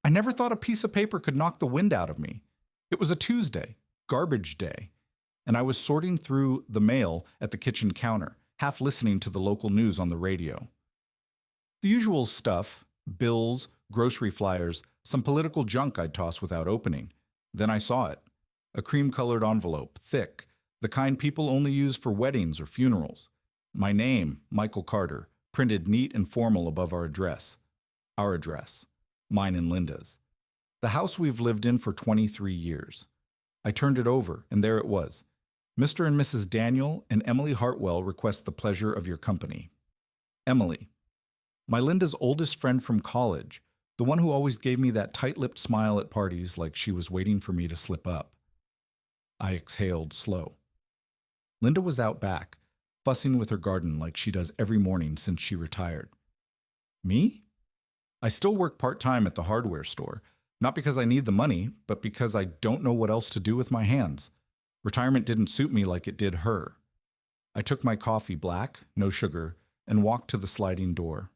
I never thought a piece of paper could knock the wind out of me. It was a Tuesday, garbage day, and I was sorting through the mail at the kitchen counter, half listening to the local news on the radio. The usual stuff: bills, grocery flyers, some political junk I'd toss without opening. Then I saw it. A cream-colored envelope, thick, the kind people only use for weddings or funerals. My name, Michael Carter, printed neat and formal above our address. Our address. Mine and Linda's. The house we've lived in for 23 years. I turned it over, and there it was. Mr. and Mrs. Daniel and Emily Hartwell request the pleasure of your company. Emily. My Linda's oldest friend from college, the one who always gave me that tight-lipped smile at parties like she was waiting for me to slip up. I exhaled slow. Linda was out back, fussing with her garden like she does every morning since she retired. Me? I still work part-time at the hardware store, not because I need the money, but because I don't know what else to do with my hands. Retirement didn't suit me like it did her. I took my coffee black, no sugar, and walked to the sliding door.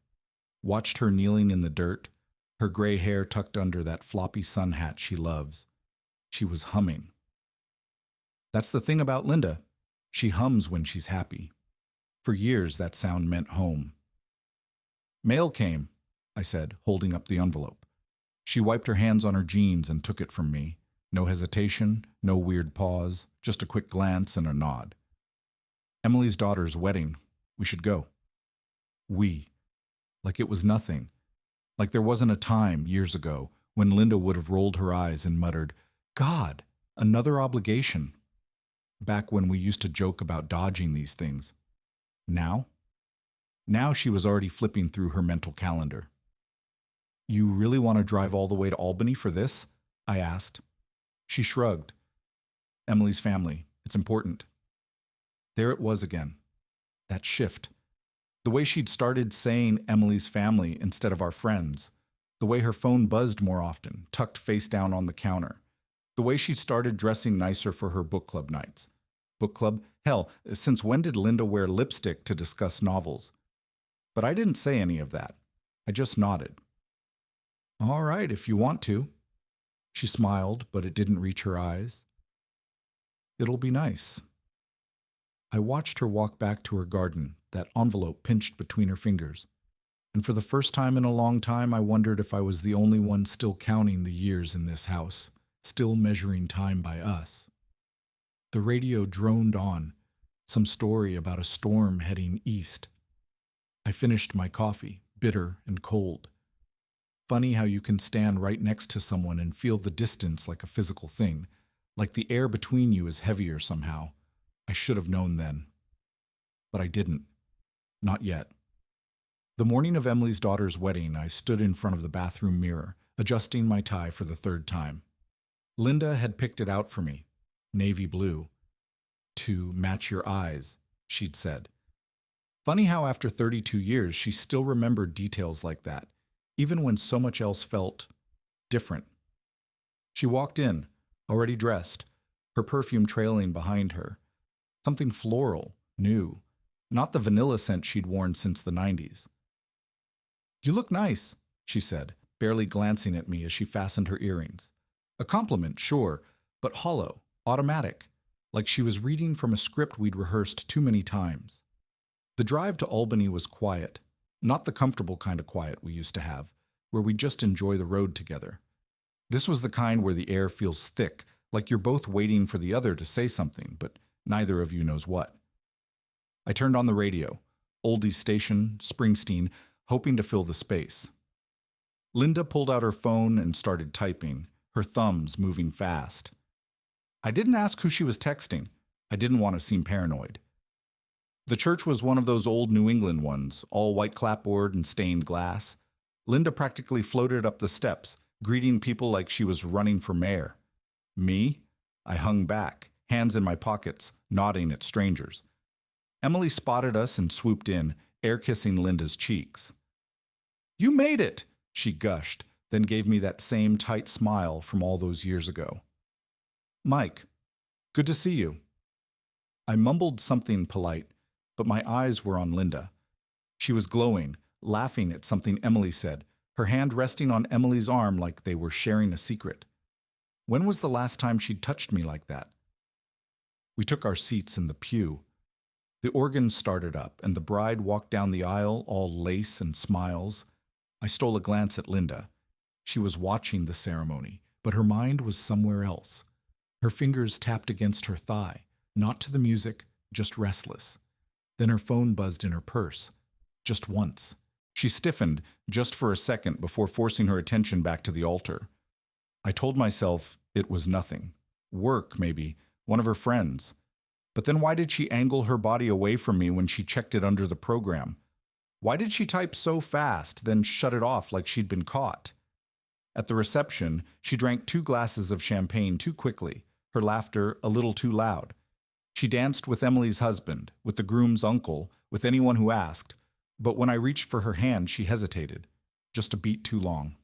Watched her kneeling in the dirt, her gray hair tucked under that floppy sun hat she loves. She was humming. That's the thing about Linda. She hums when she's happy. For years, that sound meant home. Mail came, I said, holding up the envelope. She wiped her hands on her jeans and took it from me. No hesitation, no weird pause, just a quick glance and a nod. Emily's daughter's wedding. We should go. We. Like it was nothing. Like there wasn't a time, years ago, when Linda would have rolled her eyes and muttered, "God, another obligation." Back when we used to joke about dodging these things. Now? Now she was already flipping through her mental calendar. You really want to drive all the way to Albany for this? I asked. She shrugged. Emily's family. It's important. There it was again. That shift. The way she'd started saying Emily's family instead of our friends. The way her phone buzzed more often, tucked face down on the counter. The way she started dressing nicer for her book club nights. Book club? Hell, since when did Linda wear lipstick to discuss novels? But I didn't say any of that. I just nodded. All right, if you want to. She smiled, but it didn't reach her eyes. It'll be nice. I watched her walk back to her garden, that envelope pinched between her fingers. And for the first time in a long time, I wondered if I was the only one still counting the years in this house, still measuring time by us. The radio droned on, some story about a storm heading east. I finished my coffee, bitter and cold. Funny how you can stand right next to someone and feel the distance like a physical thing, like the air between you is heavier somehow. I should have known then. But I didn't. Not yet. The morning of Emily's daughter's wedding, I stood in front of the bathroom mirror, adjusting my tie for the third time. Linda had picked it out for me, navy blue. To match your eyes, she'd said. Funny how after 32 years, she still remembered details like that, even when so much else felt different. She walked in, already dressed, her perfume trailing behind her. Something floral, new, not the vanilla scent she'd worn since the 90s. You look nice, she said, barely glancing at me as she fastened her earrings. A compliment, sure, but hollow, automatic, like she was reading from a script we'd rehearsed too many times. The drive to Albany was quiet, not the comfortable kind of quiet we used to have, where we just enjoy the road together. This was the kind where the air feels thick, like you're both waiting for the other to say something, but neither of you knows what. I turned on the radio, oldies station, Springsteen, hoping to fill the space. Linda pulled out her phone and started typing, her thumbs moving fast. I didn't ask who she was texting. I didn't want to seem paranoid. The church was one of those old New England ones, all white clapboard and stained glass. Linda practically floated up the steps, greeting people like she was running for mayor. Me? I hung back, hands in my pockets, nodding at strangers. Emily spotted us and swooped in, air-kissing Linda's cheeks. You made it, she gushed, then gave me that same tight smile from all those years ago. Mike, good to see you. I mumbled something polite, but my eyes were on Linda. She was glowing, laughing at something Emily said, her hand resting on Emily's arm like they were sharing a secret. When was the last time she'd touched me like that? We took our seats in the pew. The organ started up, and the bride walked down the aisle, all lace and smiles. I stole a glance at Linda. She was watching the ceremony, but her mind was somewhere else. Her fingers tapped against her thigh, not to the music, just restless. Then her phone buzzed in her purse, just once. She stiffened just for a second before forcing her attention back to the altar. I told myself it was nothing. Work, maybe, one of her friends. But then why did she angle her body away from me when she checked it under the program? Why did she type so fast, then shut it off like she'd been caught? At the reception, she drank 2 glasses of champagne too quickly, her laughter a little too loud. She danced with Emily's husband, with the groom's uncle, with anyone who asked, but when I reached for her hand, she hesitated, just a beat too long.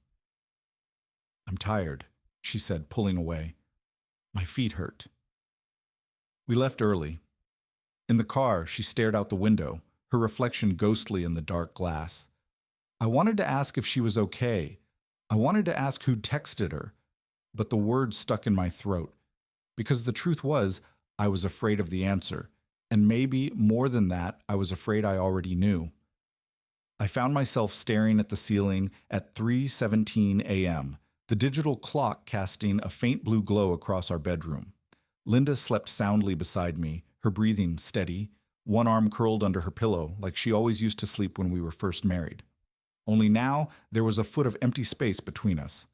"I'm tired," she said, pulling away. "My feet hurt." We left early. In the car, she stared out the window, her reflection ghostly in the dark glass. I wanted to ask if she was okay. I wanted to ask who'd texted her, but the words stuck in my throat, because the truth was, I was afraid of the answer, and maybe more than that, I was afraid I already knew. I found myself staring at the ceiling at 3:17 a.m., the digital clock casting a faint blue glow across our bedroom. Linda slept soundly beside me, her breathing steady, one arm curled under her pillow like she always used to sleep when we were first married. Only now there was a foot of empty space between us,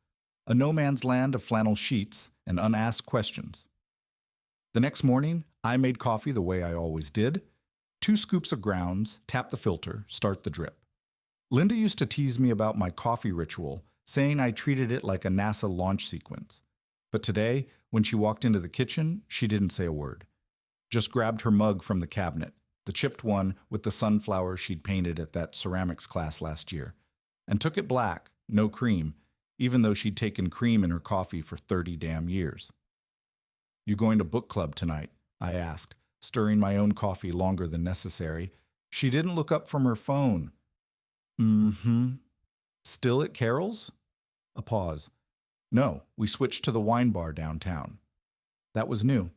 a no man's land of flannel sheets and unasked questions. The next morning, I made coffee the way I always did. 2 scoops of grounds, tap the filter, start the drip. Linda used to tease me about my coffee ritual, saying I treated it like a NASA launch sequence. But today, when she walked into the kitchen, she didn't say a word. Just grabbed her mug from the cabinet, the chipped one with the sunflower she'd painted at that ceramics class last year, and took it black, no cream, even though she'd taken cream in her coffee for 30 damn years. "You going to book club tonight?" I asked, stirring my own coffee longer than necessary. She didn't look up from her phone. "Mm-hmm. Still at Carol's?" A pause. "No, we switched to the wine bar downtown." That was new.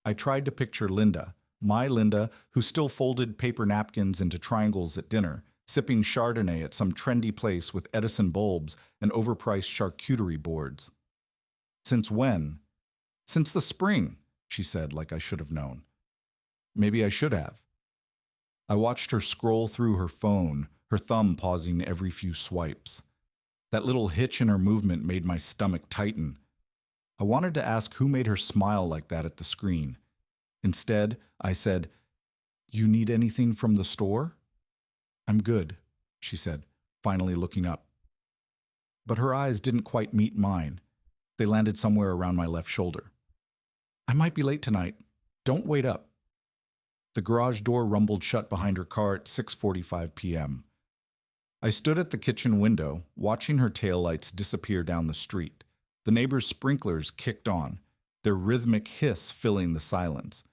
I tried to picture Linda, my Linda, who still folded paper napkins into triangles at dinner, sipping Chardonnay at some trendy place with Edison bulbs and overpriced charcuterie boards. "Since when?" "Since the spring," she said like I should have known. Maybe I should have. I watched her scroll through her phone, her thumb pausing every few swipes. That little hitch in her movement made my stomach tighten. I wanted to ask who made her smile like that at the screen. Instead, I said, "You need anything from the store?" "I'm good," she said, finally looking up. But her eyes didn't quite meet mine. They landed somewhere around my left shoulder. "I might be late tonight. Don't wait up." The garage door rumbled shut behind her car at 6:45 p.m. I stood at the kitchen window, watching her taillights disappear down the street. The neighbors' sprinklers kicked on, their rhythmic hiss filling the silence.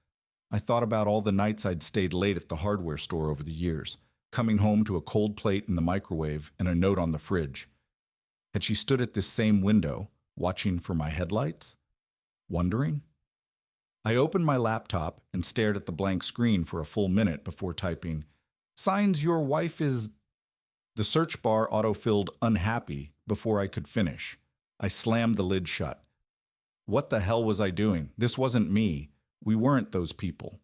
I thought about all the nights I'd stayed late at the hardware store over the years, coming home to a cold plate in the microwave and a note on the fridge. Had she stood at this same window, watching for my headlights? Wondering? I opened my laptop and stared at the blank screen for a full minute before typing, "Signs your wife is..." The search bar autofilled "unhappy" before I could finish. I slammed the lid shut. What the hell was I doing? This wasn't me. We weren't those people.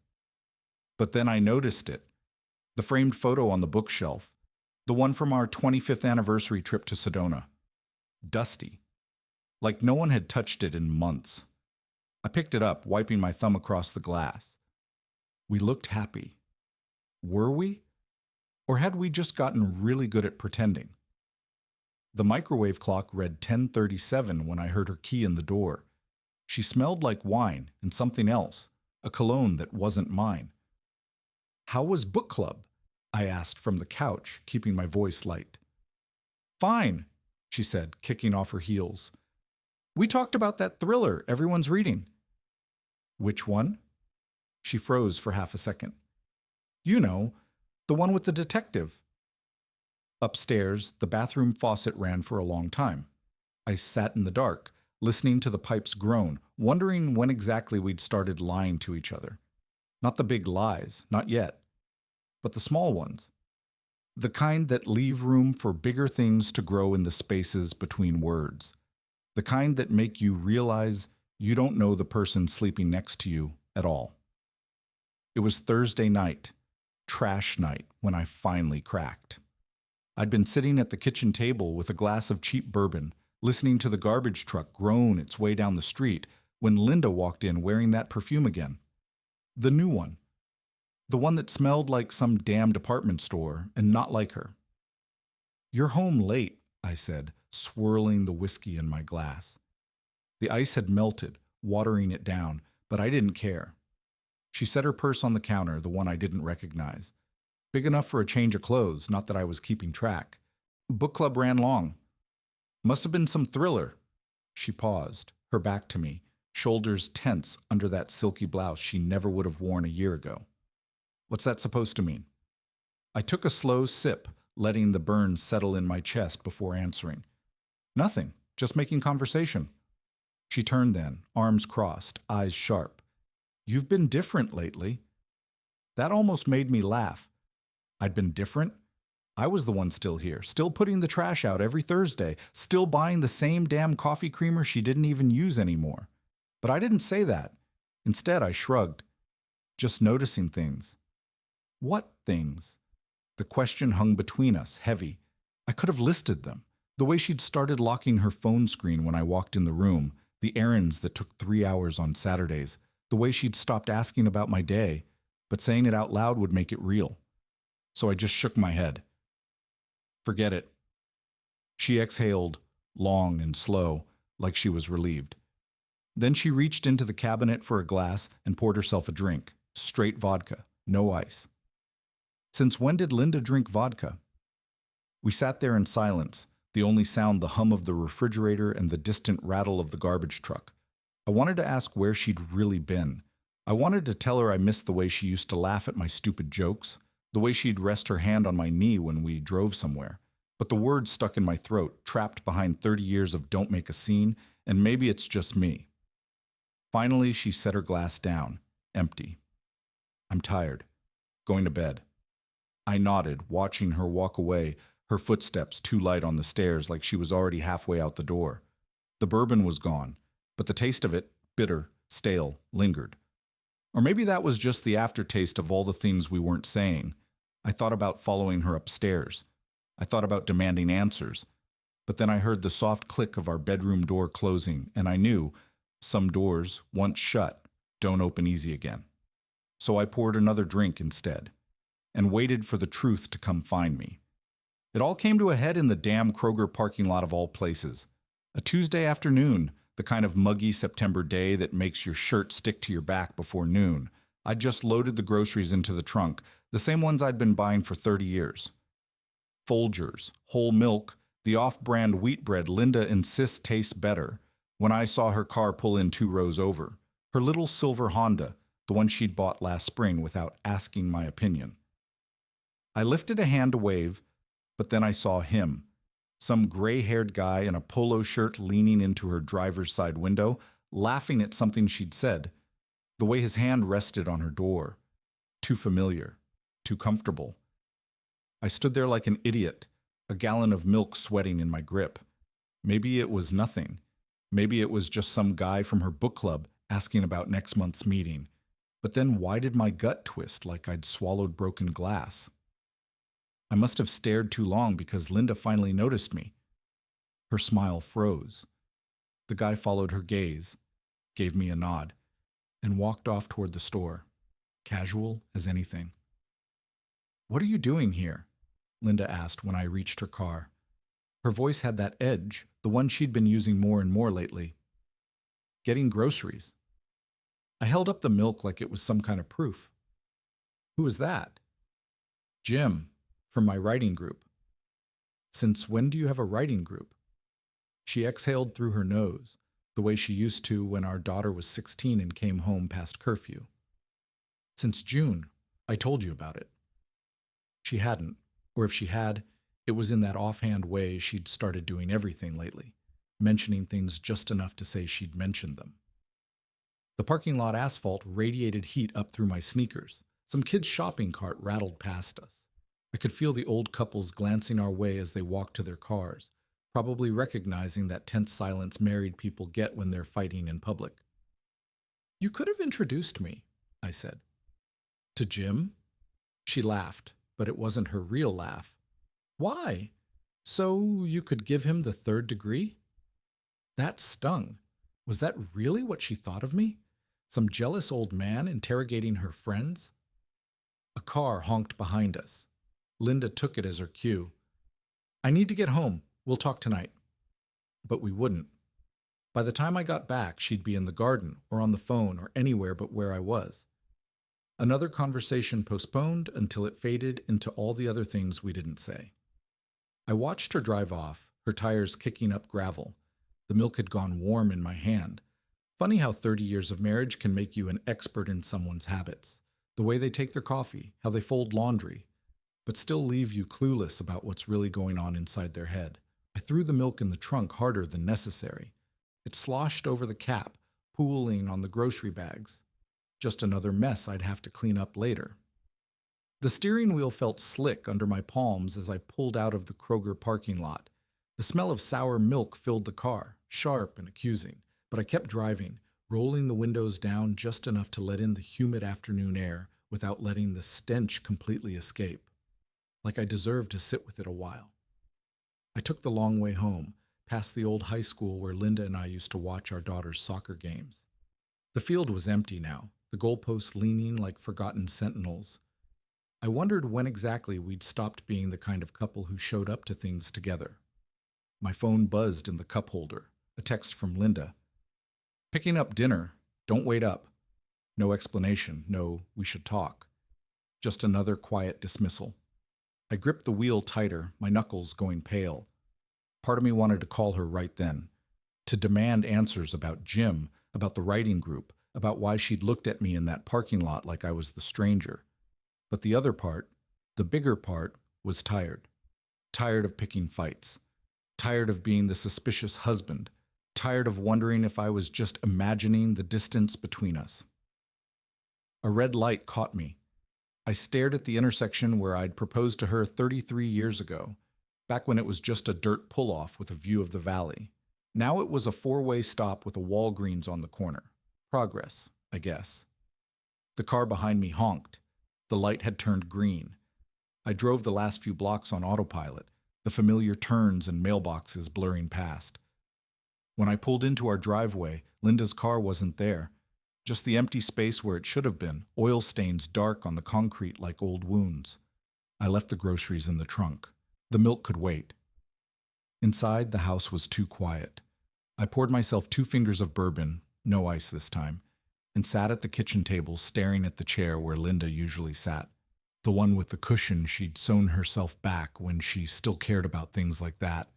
But then I noticed it. The framed photo on the bookshelf. The one from our 25th anniversary trip to Sedona. Dusty. Like no one had touched it in months. I picked it up, wiping my thumb across the glass. We looked happy. Were we? Or had we just gotten really good at pretending? The microwave clock read 10:37 when I heard her key in the door. She smelled like wine and something else, a cologne that wasn't mine. "How was book club?" I asked from the couch, keeping my voice light. "Fine," she said, kicking off her heels. "We talked about that thriller everyone's reading." "Which one?" She froze for half a second. "You know, the one with the detective." Upstairs, the bathroom faucet ran for a long time. I sat in the dark, listening to the pipes groan, wondering when exactly we'd started lying to each other. Not the big lies, not yet, but the small ones. The kind that leave room for bigger things to grow in the spaces between words. The kind that make you realize you don't know the person sleeping next to you at all. It was Thursday night, trash night, when I finally cracked. I'd been sitting at the kitchen table with a glass of cheap bourbon, listening to the garbage truck groan its way down the street, when Linda walked in wearing that perfume again. The new one. The one that smelled like some damn department store and not like her. "You're home late," I said, swirling the whiskey in my glass. The ice had melted, watering it down, but I didn't care. She set her purse on the counter, the one I didn't recognize. Big enough for a change of clothes, not that I was keeping track. Book club ran long. Must have been some thriller. She paused, her back to me, shoulders tense under that silky blouse she never would have worn a year ago. What's that supposed to mean? I took a slow sip, letting the burn settle in my chest before answering. Nothing, just making conversation. She turned then, arms crossed, eyes sharp. "You've been different lately." That almost made me laugh. I'd been different? I was the one still here, still putting the trash out every Thursday, still buying the same damn coffee creamer she didn't even use anymore. But I didn't say that. Instead, I shrugged. Just noticing things. What things? The question hung between us, heavy. I could have listed them. The way she'd started locking her phone screen when I walked in the room, the errands that took 3 hours on Saturdays, the way she'd stopped asking about my day, but saying it out loud would make it real. So I just shook my head. Forget it. She exhaled, long and slow, like she was relieved. Then she reached into the cabinet for a glass and poured herself a drink. Straight vodka, no ice. Since when did Linda drink vodka? We sat there in silence, the only sound the hum of the refrigerator and the distant rattle of the garbage truck. I wanted to ask where she'd really been. I wanted to tell her I missed the way she used to laugh at my stupid jokes, the way she'd rest her hand on my knee when we drove somewhere. But the words stuck in my throat, trapped behind 30 years of don't make a scene, and maybe it's just me. Finally, she set her glass down, empty. "I'm tired. Going to bed." I nodded, watching her walk away, her footsteps too light on the stairs like she was already halfway out the door. The bourbon was gone, but the taste of it, bitter, stale, lingered. Or maybe that was just the aftertaste of all the things we weren't saying. I thought about following her upstairs. I thought about demanding answers. But then I heard the soft click of our bedroom door closing, and I knew some doors, once shut, don't open easy again. So I poured another drink instead, and waited for the truth to come find me. It all came to a head in the damn Kroger parking lot of all places. A Tuesday afternoon, the kind of muggy September day that makes your shirt stick to your back before noon. I'd just loaded the groceries into the trunk, the same ones I'd been buying for 30 years. Folgers, whole milk, the off-brand wheat bread Linda insists tastes better, when I saw her car pull in 2 rows over. Her little silver Honda, the one she'd bought last spring without asking my opinion. I lifted a hand to wave, but then I saw him. Some gray-haired guy in a polo shirt leaning into her driver's side window, laughing at something she'd said. The way his hand rested on her door. Too familiar. Too comfortable. I stood there like an idiot, a gallon of milk sweating in my grip. Maybe it was nothing. Maybe it was just some guy from her book club asking about next month's meeting. But then why did my gut twist like I'd swallowed broken glass? I must have stared too long because Linda finally noticed me. Her smile froze. The guy followed her gaze, gave me a nod, and walked off toward the store, casual as anything. "What are you doing here?" Linda asked when I reached her car. Her voice had that edge, the one she'd been using more and more lately. "Getting groceries." I held up the milk like it was some kind of proof. "Who is that?" "Jim, from my writing group." "Since when do you have a writing group?" She exhaled through her nose, the way she used to when our daughter was 16 and came home past curfew. "Since June. I told you about it." She hadn't, or if she had, It was in that offhand way she'd started doing everything lately, mentioning things just enough to say she'd mentioned them. The parking lot asphalt radiated heat up through my sneakers. Some kid's shopping cart rattled past us. I could feel the old couples glancing our way as they walked to their cars, probably recognizing that tense silence married people get when they're fighting in public. "You could have introduced me," I said. "To Jim?" She laughed, but it wasn't her real laugh. "Why? So you could give him the 3rd degree?" That stung. Was that really what she thought of me? Some jealous old man interrogating her friends? A car honked behind us. Linda took it as her cue. "I need to get home. We'll talk tonight." But we wouldn't. By the time I got back, she'd be in the garden or on the phone or anywhere but where I was. Another conversation postponed until it faded into all the other things we didn't say. I watched her drive off, her tires kicking up gravel. The milk had gone warm in my hand. Funny how 30 years of marriage can make you an expert in someone's habits, the way they take their coffee, how they fold laundry, but still leave you clueless about what's really going on inside their head. I threw the milk in the trunk harder than necessary. It sloshed over the cap, pooling on the grocery bags. Just another mess I'd have to clean up later. The steering wheel felt slick under my palms as I pulled out of the Kroger parking lot. The smell of sour milk filled the car, sharp and accusing, but I kept driving, rolling the windows down just enough to let in the humid afternoon air without letting the stench completely escape. Like I deserved to sit with it a while. I took the long way home, past the old high school where Linda and I used to watch our daughter's soccer games. The field was empty now, the goalposts leaning like forgotten sentinels. I wondered when exactly we'd stopped being the kind of couple who showed up to things together. My phone buzzed in the cup holder, a text from Linda. "Picking up dinner. Don't wait up." No explanation, no "we should talk." Just another quiet dismissal. I gripped the wheel tighter, my knuckles going pale. Part of me wanted to call her right then, to demand answers about Jim, about the writing group, about why she'd looked at me in that parking lot like I was the stranger. But the other part, the bigger part, was tired. Tired of picking fights. Tired of being the suspicious husband. Tired of wondering if I was just imagining the distance between us. A red light caught me. I stared at the intersection where I'd proposed to her 33 years ago, back when it was just a dirt pull-off with a view of the valley. Now it was a 4-way stop with a Walgreens on the corner. Progress, I guess. The car behind me honked. The light had turned green. I drove the last few blocks on autopilot, the familiar turns and mailboxes blurring past. When I pulled into our driveway, Linda's car wasn't there. Just the empty space where it should have been, oil stains dark on the concrete like old wounds. I left the groceries in the trunk. The milk could wait. Inside, the house was too quiet. I poured myself 2 fingers of bourbon, no ice this time, and sat at the kitchen table staring at the chair where Linda usually sat. The one with the cushion she'd sewn herself back when she still cared about things like that.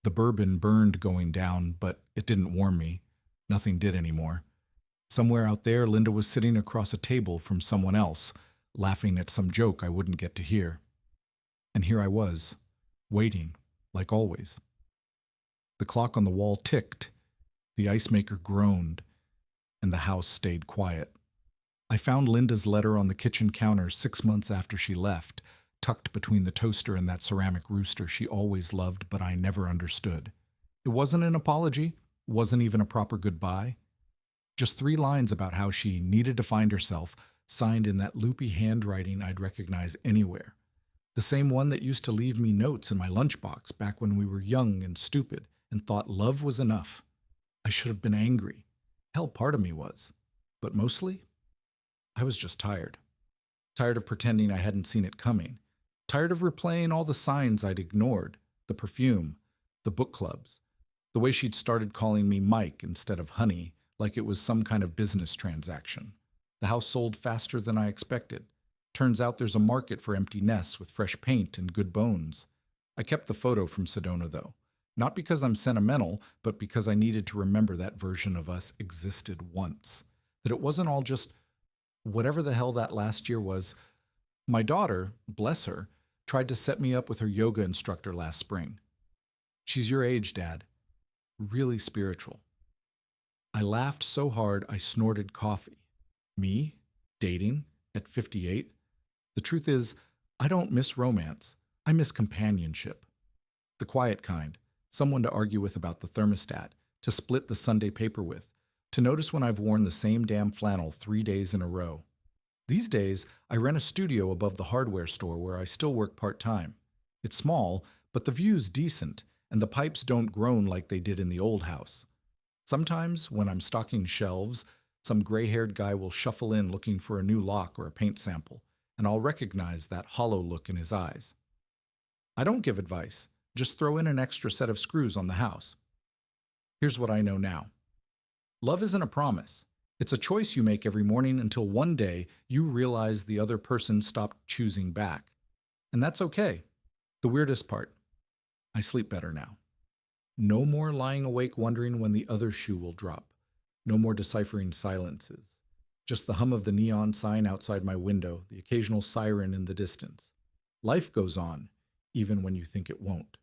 The bourbon burned going down, but it didn't warm me. Nothing did anymore. Somewhere out there, Linda was sitting across a table from someone else, laughing at some joke I wouldn't get to hear. And here I was, waiting, like always. The clock on the wall ticked, the ice maker groaned, and the house stayed quiet. I found Linda's letter on the kitchen counter 6 months after she left, tucked between the toaster and that ceramic rooster she always loved but I never understood. It wasn't an apology, wasn't even a proper goodbye. Just 3 lines about how she needed to find herself, signed in that loopy handwriting I'd recognize anywhere. The same one that used to leave me notes in my lunchbox back when we were young and stupid and thought love was enough. I should have been angry. Hell, part of me was. But mostly, I was just tired. Tired of pretending I hadn't seen it coming. Tired of replaying all the signs I'd ignored, the perfume, the book clubs, the way she'd started calling me Mike instead of honey, like it was some kind of business transaction. The house sold faster than I expected. Turns out there's a market for empty nests with fresh paint and good bones. I kept the photo from Sedona, though. Not because I'm sentimental, but because I needed to remember that version of us existed once. That it wasn't all just whatever the hell that last year was. My daughter, bless her, Tried to set me up with her yoga instructor last spring. She's your age, Dad. Really spiritual. I laughed so hard I snorted coffee. Me? Dating? At 58? The truth is, I don't miss romance. I miss companionship. The quiet kind. Someone to argue with about the thermostat, to split the Sunday paper with, to notice when I've worn the same damn flannel 3 days in a row. These days, I rent a studio above the hardware store where I still work part-time. It's small, but the view's decent, and the pipes don't groan like they did in the old house. Sometimes, when I'm stocking shelves, some gray-haired guy will shuffle in looking for a new lock or a paint sample, and I'll recognize that hollow look in his eyes. I don't give advice, just throw in an extra set of screws on the house. Here's what I know now. Love isn't a promise. It's a choice you make every morning until one day you realize the other person stopped choosing back. And that's okay. The weirdest part, I sleep better now. No more lying awake wondering when the other shoe will drop. No more deciphering silences. Just the hum of the neon sign outside my window, the occasional siren in the distance. Life goes on, even when you think it won't.